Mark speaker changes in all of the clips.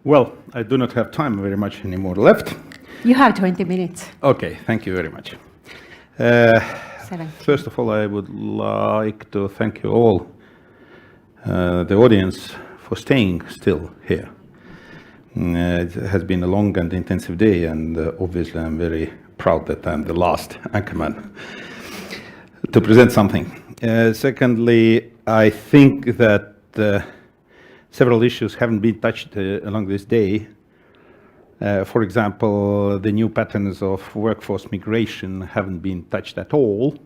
Speaker 1: Well, I do not have time very much anymore left.
Speaker 2: You have 20 minutes.
Speaker 1: Okay, thank you very much.
Speaker 2: 17.
Speaker 1: First of all, I would like to thank you all, the audience, for staying still here. It has been a long and intensive day, and obviously I'm very proud that I'm the last anchorman to present something. Secondly, I think that several issues haven't been touched along this day. For example, the new patterns of workforce migration haven't been touched at all.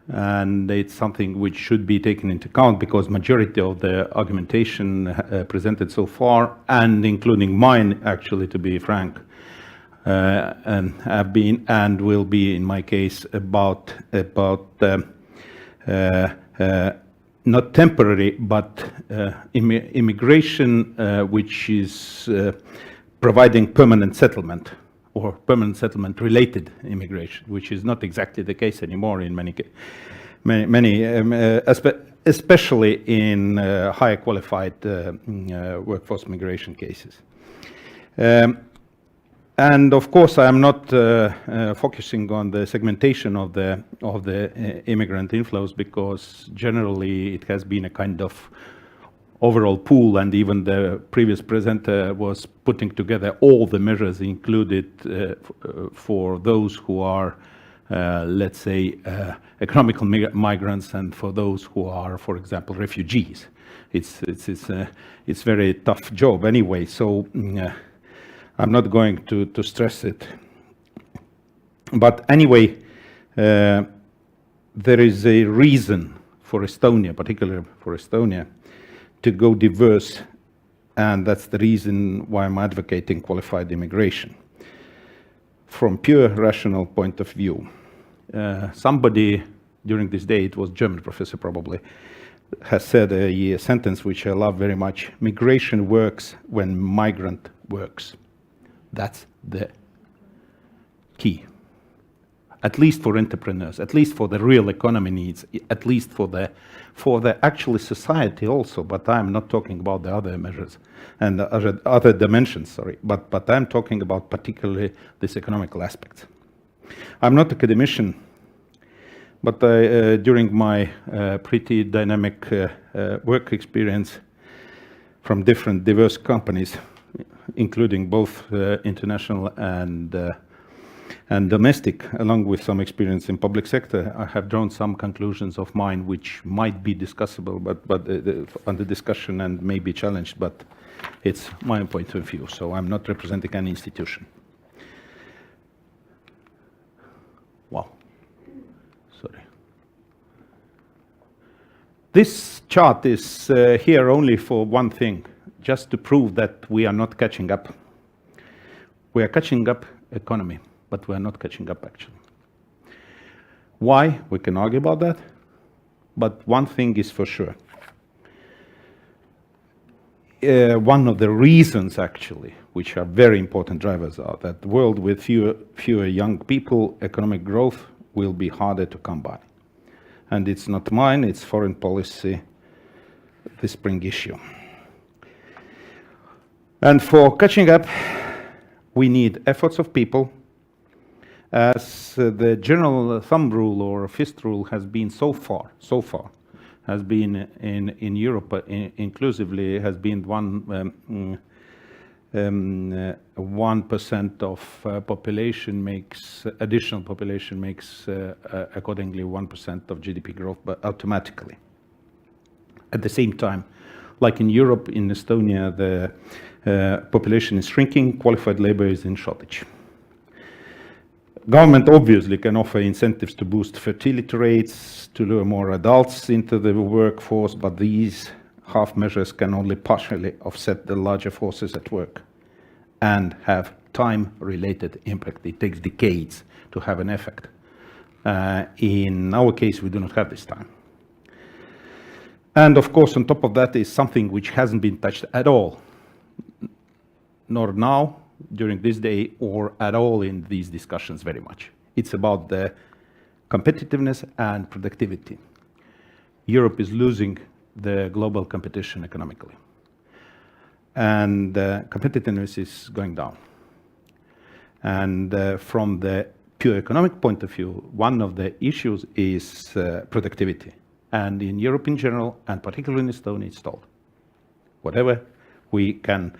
Speaker 1: And it's something which should be taken into account because majority of the argumentation presented so far, and including mine, actually, to be frank, have been and will be, in my case, about not temporary, but immigration, which is providing permanent settlement or permanent settlement-related immigration, which is not exactly the case anymore in many, especially in higher qualified workforce migration cases. And of course, I am not focusing on the segmentation of the immigrant inflows, because generally it has been a kind of overall pool, and even the previous presenter was putting together all the measures included for those who are, let's say, economical migrants, and for those who are, for example, refugees. It's very tough job anyway, so I'm not going to stress it. But anyway, there is a reason for Estonia, particularly for Estonia, to go diverse, and that's the reason why I'm advocating qualified immigration. From pure rational point of view, somebody during this day, it was German professor probably, has said a sentence which I love very much: migration works when migrant works. That's the key. At least for entrepreneurs, at least for the real economy needs, at least for the actually society also, but I'm not talking about the other measures and other dimensions, sorry, but I'm talking about particularly this economical aspect. I'm not an academician, but during my pretty dynamic work experience from different diverse companies, including both international and domestic, along with some experience in public sector, I have drawn some conclusions of mine which might be discussable, but under discussion and may be challenged, but it's my point of view, so I'm not representing any institution. Wow, sorry. This chart is here only for one thing, just to prove that we are not catching up. We are catching up economy, but we are not catching up actually. Why? We can argue about that, but one thing is for sure. One of the reasons actually, which are very important drivers, are that the world with fewer young people, economic growth will be harder to come by. And it's not mine, it's foreign policy, the spring issue. And for catching up, we need efforts of people, as the general thumb rule or fist rule has been so far, has been in Europe, inclusively has been 1% of population makes, additional population makes accordingly 1% of GDP growth, but automatically. At the same time, like in Europe, in Estonia, the population is shrinking, qualified labor is in shortage. Government obviously can offer incentives to boost fertility rates, to lure more adults into the workforce, but these half measures can only partially offset the larger forces at work and have time-related impact. It takes decades to have an effect. In our case, we do not have this time. And of course, on top of that is something which hasn't been touched at all, nor now, during this day, or at all in these discussions very much. It's about the competitiveness and productivity. Europe is losing the global competition economically. and competitiveness is going down. And from the pure economic point of view, one of the issues is productivity. And in Europe in general, and particularly in Estonia, it's stalled. Whatever we can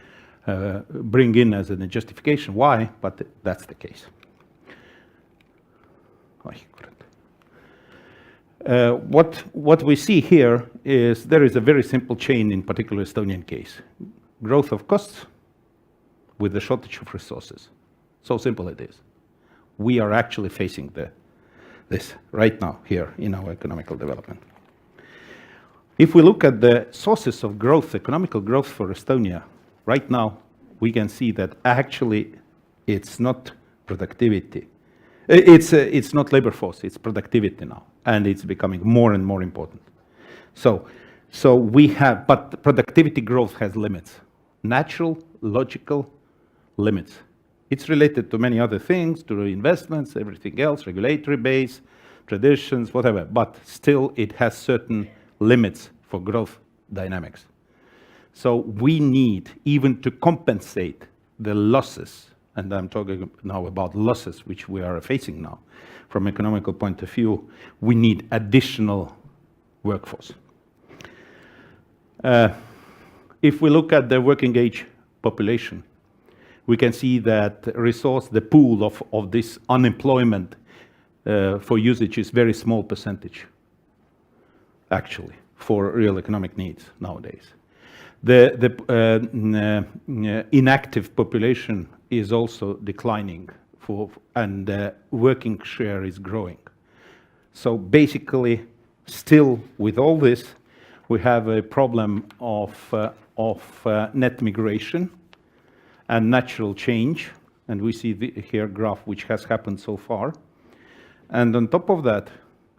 Speaker 1: bring in as a justification why, but that's the case. What we see here is there is a very simple chain in particular Estonian case. Growth of costs with the shortage of resources. So simple it is. We are actually facing this right now here in our economical development. If we look at the sources of growth, economical growth for Estonia, right now we can see that actually it's not productivity. It's not labor force, it's productivity now, and it's becoming more and more important. So we have, but productivity growth has limits, natural, logical limits. It's related to many other things, to investments, everything else, regulatory base, traditions, whatever, but still it has certain limits for growth dynamics. So we need, even to compensate the losses, and I'm talking now about losses which we are facing now, from economical point of view, we need additional workforce. If we look at the working age population, we can see that the pool of this unemployment for usage is very small percentage, actually, for real economic needs nowadays. The inactive population is also declining, and working share is growing. So basically, still with all this, we have a problem of net migration and natural change, and we see here graph which has happened so far. And on top of that,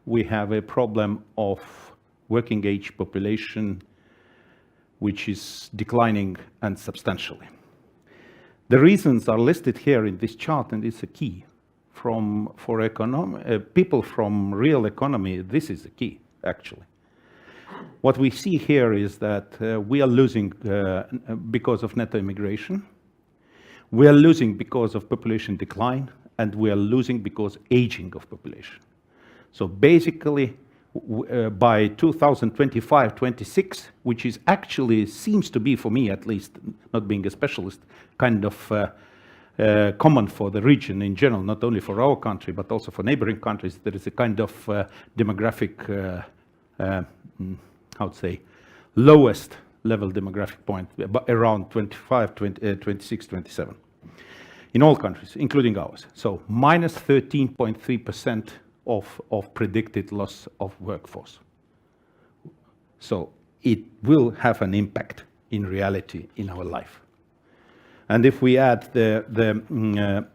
Speaker 1: we have a problem of working age population which is declining and substantially. The reasons are listed here in this chart, and it's a key. For people from real economy, this is the key, actually. What we see here is that we are losing because of net immigration. We are losing because of population decline, and we are losing because aging of population. So basically, by 2025-26, which is actually seems to be, for me at least, not being a specialist, kind of common for the region in general, not only for our country, but also for neighboring countries, there is a kind of demographic, how to say, lowest level demographic point, around 25, 26, 27, in all countries, including ours. So minus 13.3% of predicted loss of workforce. So it will have an impact in reality in our life. And if we add the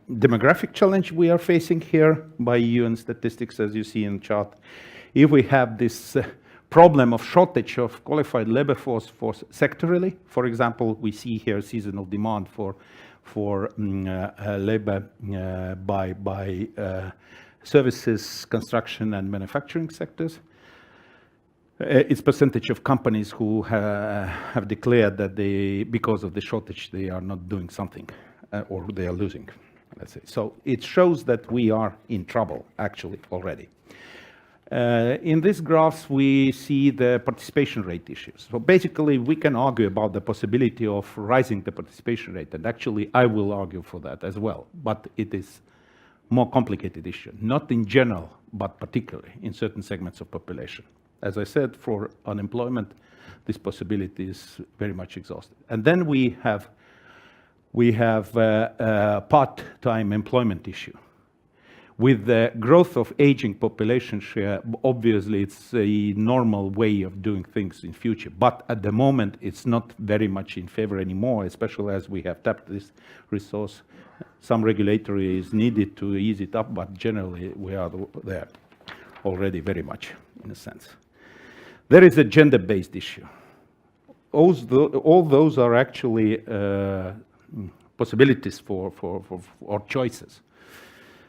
Speaker 1: demographic challenge we are facing here by UN statistics, as you see in the chart, if we have this problem of shortage of qualified labor force sectorally, for example, we see here seasonal demand for labor by services, construction, and manufacturing sectors. It's percentage of companies who have declared that because of the shortage, they are not doing something, or they are losing, let's say. So it shows that we are in trouble, actually, already. In these graphs, we see the participation rate issues. So basically, we can argue about the possibility of rising the participation rate, and actually, I will argue for that as well. But it is more complicated issue, not in general, but particularly in certain segments of population. As I said, for unemployment, this possibility is very much exhausted. And then we have a part-time employment issue. With the growth of aging population share, obviously it's a normal way of doing things in future. But at the moment, it's not very much in favor anymore, especially as we have tapped this resource. Some regulatory is needed to ease it up, but generally we are there already very much, in a sense. There is a gender-based issue. All those are actually possibilities or choices.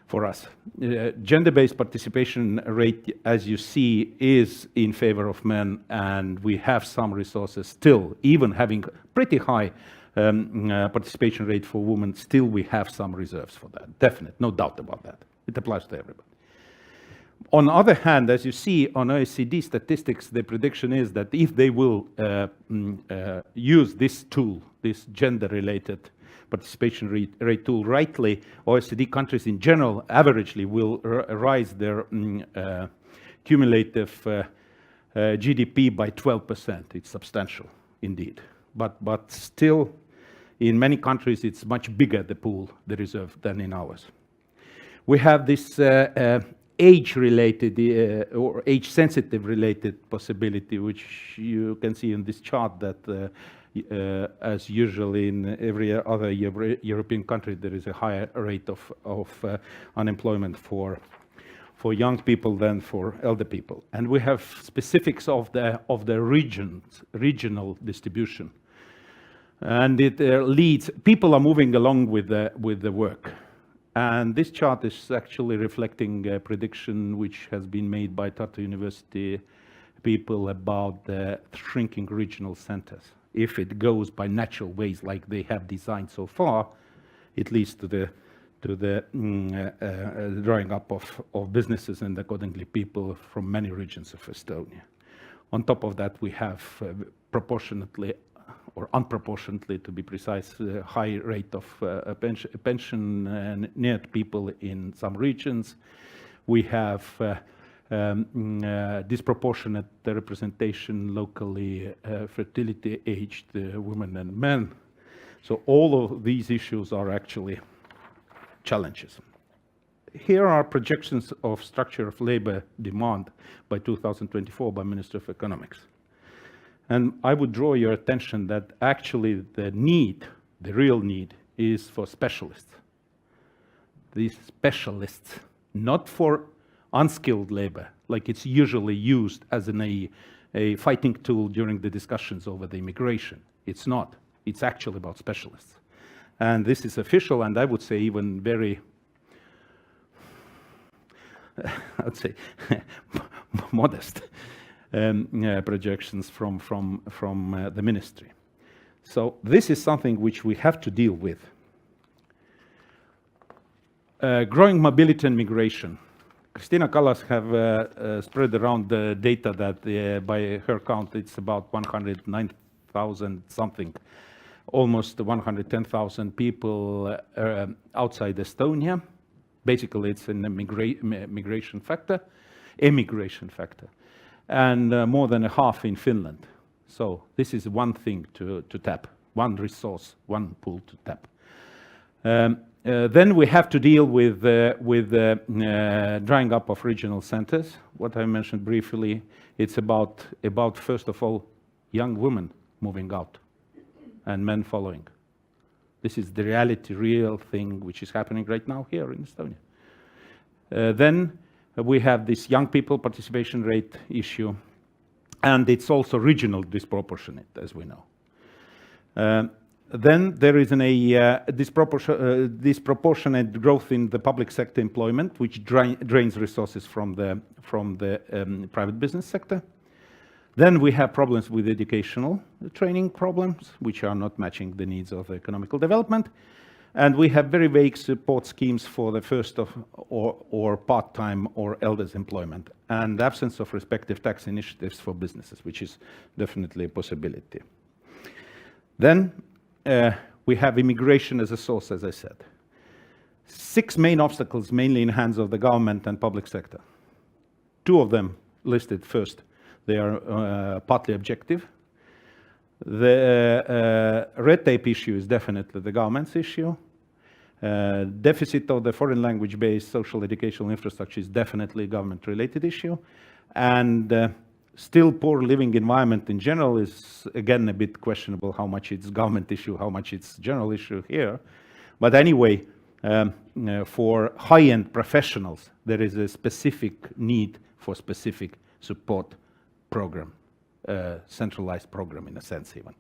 Speaker 1: for us. Gender-based participation rate, as you see, is in favor of men, and we have some resources still, even having pretty high participation rate for women, still we have some reserves for that. Definite, no doubt about that. It applies to everybody. On the other hand, as you see on OECD statistics, the prediction is that if they will use this tool, this gender-related participation rate tool rightly, OECD countries in general averagely will rise their cumulative GDP by 12%. It's substantial indeed. But still, in many countries, it's much bigger, the pool, the reserve, than in ours. We have this age-related or age-sensitive related possibility, which you can see in this chart that as usually in every other European country, there is a higher rate of unemployment for young people than for elder people. And we have specifics of the regional distribution. And it leads, people are moving along with the work. And this chart is actually reflecting a prediction which has been made by Tartu University people about the shrinking regional centers. If it goes by natural ways like they have designed so far, it leads to the drying up of businesses and accordingly people from many regions of Estonia. On top of that, we have proportionately or unproportionately, to be precise, high rate of pension neared people in some regions. We have disproportionate representation locally, fertility-aged women and men. So all of these issues are actually challenges. Here are projections of structure of labor demand by 2024 by Minister of Economics. And I would draw your attention that actually the need, the real need, is for specialists. These specialists, not for unskilled labor, like it's usually used as a fighting tool during the discussions over the immigration. It's not. It's actually about specialists. And this is official, and I would say even very, I would say, modest projections from the ministry. So this is something which we have to deal with. Growing mobility and migration. Kristina Kallas have spread around the data that by her count it's about 109,000 something, almost 110,000 people outside Estonia. Basically it's an emigration factor, and more than a half in Finland. So this is one thing to tap, one resource, one pool to tap. Then we have to deal with drying up of regional centers. What I mentioned briefly, it's about first of all, young women moving out and men following. This is the reality, real thing which is happening right now here in Estonia. Then we have this young people participation rate issue, and it's also regional disproportionate, as we know. Then there is a disproportionate growth in the public sector employment, which drains resources from the private business sector. Then we have problems with educational training problems, which are not matching the needs of economical development. And we have very vague support schemes for the first of or part-time or elders employment, and absence of respective tax initiatives for businesses, which is definitely a possibility. Then we have immigration as a source, as I said. 6 main obstacles, mainly in hands of the government and public sector. 2 of them listed first. They are partly objective. The red tape issue is definitely the government's issue. Deficit of the foreign language-based social educational infrastructure is definitely a government-related issue. And still poor living environment in general is, again, a bit questionable how much it's government issue, how much it's general issue here. But anyway, for high-end professionals, there is a specific need for specific support program, centralized program in a sense even.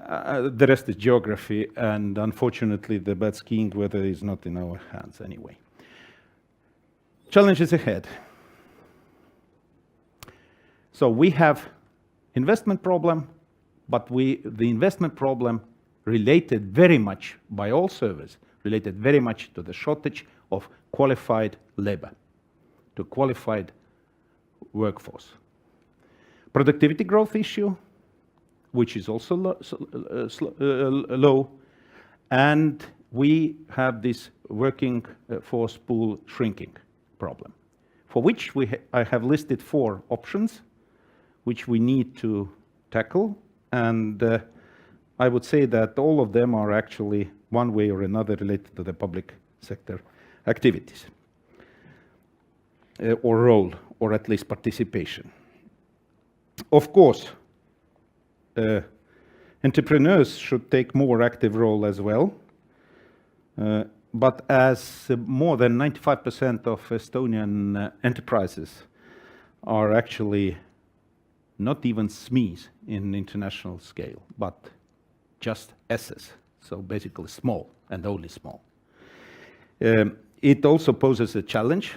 Speaker 1: The rest is geography, and unfortunately, the bad skiing weather is not in our hands anyway. Challenges ahead. So we have investment problem, but the investment problem related very much by all surveys, related very much to the shortage of qualified labor, to qualified workforce. Productivity growth issue, which is also low, and we have this working force pool shrinking problem, for which I have listed 4 options, which we need to tackle, and I would say that all of them are actually one way or another related to the public sector activities, or role, or at least participation. Of course, entrepreneurs should take more active role as well, but as more than 95% of Estonian enterprises are actually not even SMEs in international scale, but just SS, so basically small and only small. It also poses a challenge,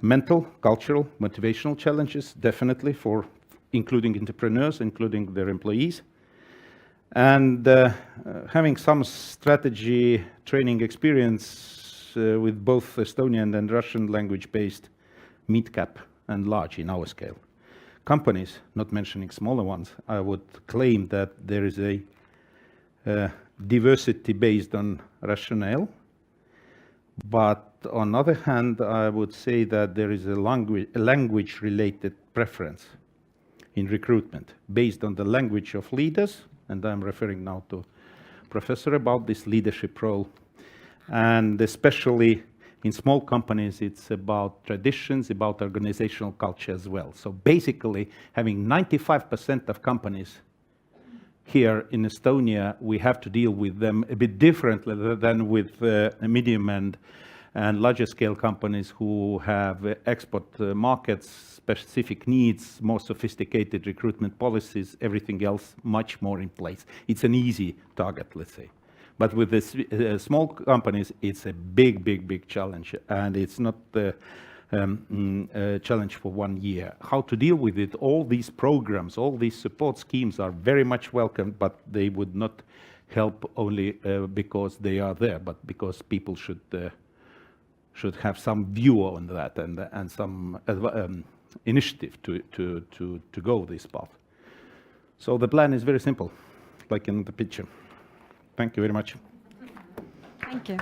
Speaker 1: mental, cultural, motivational challenges, definitely for including entrepreneurs, including their employees. And having some strategy training experience with both Estonian and Russian language-based mid-cap and large in our scale companies, not mentioning smaller ones, I would claim that there is a diversity based on rationale. But on the other hand, I would say that there is a language-related preference in recruitment based on the language of leaders, and I'm referring now to Professor about this leadership role. And especially in small companies, it's about traditions, about organizational culture as well. So basically, having 95% of companies here in Estonia, we have to deal with them a bit differently than with medium and larger scale companies who have export markets, specific needs, more sophisticated recruitment policies, everything else much more in place. It's an easy target, let's say. But with the small companies, it's a big challenge, and it's not a challenge for 1 year. How to deal with it? All these programs, all these support schemes are very much welcome, but they would not help only because they are there, but because people should have some view on that and some initiative to go this path. So the plan is very simple, like in the picture. Thank you very much.
Speaker 2: Thank you.